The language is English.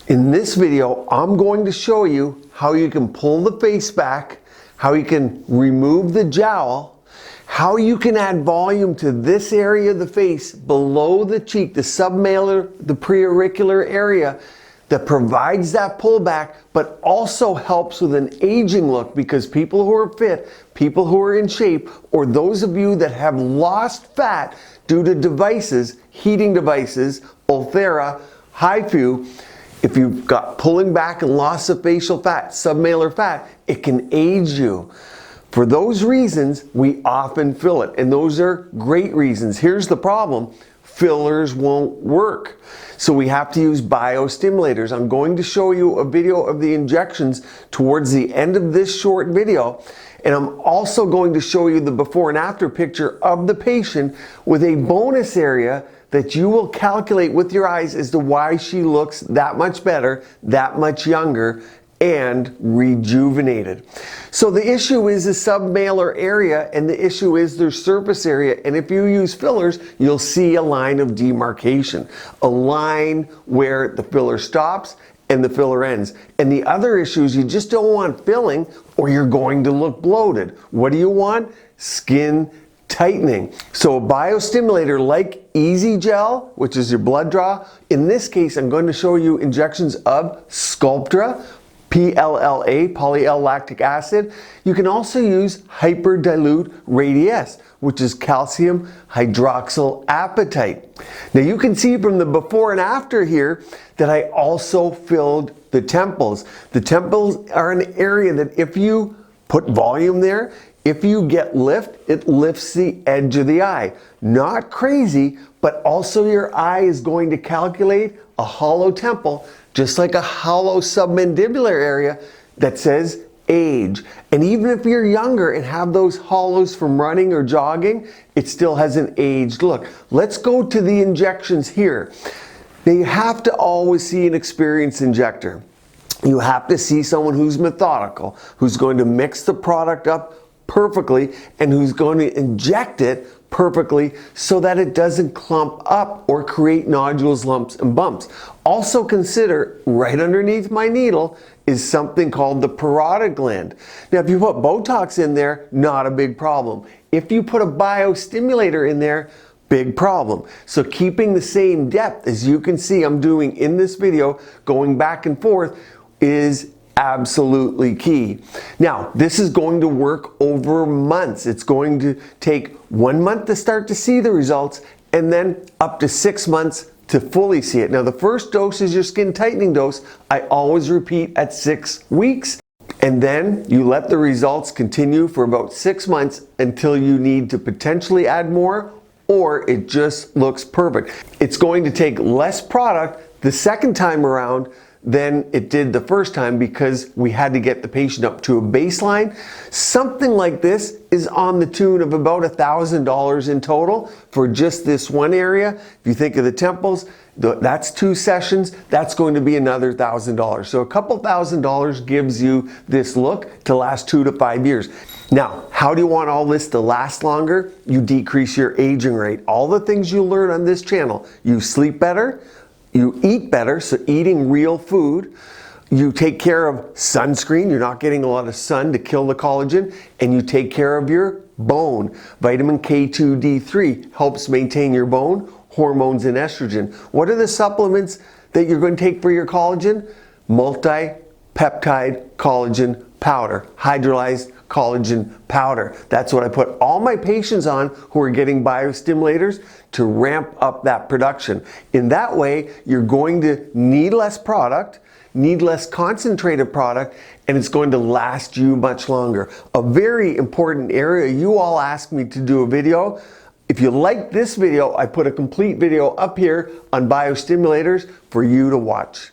In this video, I'm going to show you how you can pull the face back, how you can remove the jowl, how you can add volume to this area of the face below the cheek, the submalar, the preauricular area that provides that pullback, but also helps with an aging look, because people who are fit, people who are in shape, or those of you that have lost fat due to devices, heating devices, Ulthera, HIFU, if you've got pulling back and loss of facial fat, submalar fat, it can age you. For those reasons, we often fill it, and those are great reasons. Here's the problem: fillers won't work. So we have to use biostimulators. I'm going to show you a video of the injections towards the end of this short video, and I'm also going to show you the before and after picture of the patient with a bonus area that you will calculate with your eyes as to why she looks that much better, that much younger, and rejuvenated. So the issue is the submalar area, and the issue is their surface area. And if you use fillers, you'll see a line of demarcation, a line where the filler stops and the filler ends. And the other issue is you just don't want filling, or you're going to look bloated. What do you want? Skin tightening. So a biostimulator like Easy Gel, which is your blood draw. In this case, I'm going to show you injections of Sculptra, PLLA, poly-L-lactic acid. You can also use hyperdilute Radiesse, which is calcium hydroxyl apatite. Now you can see from the before and after here that I also filled the temples. The temples are an area that if you put volume there, if you get lift, it lifts the edge of the eye. Not crazy, but also your eye is going to calculate a hollow temple, just like a hollow submandibular area that says age. And even if you're younger and have those hollows from running or jogging, it still has an aged look. Let's go to the injections here. Now you have to always see an experienced injector. You have to see someone who's methodical, who's going to mix the product up perfectly, and who's going to inject it perfectly so that it doesn't clump up or create nodules, lumps, and bumps. Also consider, right underneath my needle is something called the parotid gland. Now if you put Botox in there, not a big problem. If you put a biostimulator in there, big problem. So keeping the same depth, as you can see I'm doing in this video, going back and forth, is absolutely key. Now, this is going to work over months. It's going to take 1 month to start to see the results, and then up to 6 months to fully see it. Now, the first dose is your skin tightening dose. I always repeat at 6 weeks, and then you let the results continue for about 6 months until you need to potentially add more, or it just looks perfect. It's going to take less product the second time around than it did the first time, because we had to get the patient up to a baseline. Something like this is on the tune of about $1,000 in total for just this one area. If you think of the temples, that's 2 sessions, that's going to be another $1,000. So a couple $1,000 gives you this look to last 2 to 5 years. Now, how do you want all this to last longer? You decrease your aging rate. All the things you learn on this channel: you sleep better, you eat better, so eating real food. You take care of sunscreen, you're not getting a lot of sun to kill the collagen, and you take care of your bone. Vitamin K2D3 helps maintain your bone, hormones and estrogen. What are the supplements that you're going to take for your collagen? Multi-peptide collagen powder, hydrolyzed collagen powder. That's what I put all my patients on who are getting biostimulators to ramp up that production. In that way, you're going to need less product, need less concentrated product, and it's going to last you much longer. A very important area, you all asked me to do a video. If you like this video, I put a complete video up here on biostimulators for you to watch.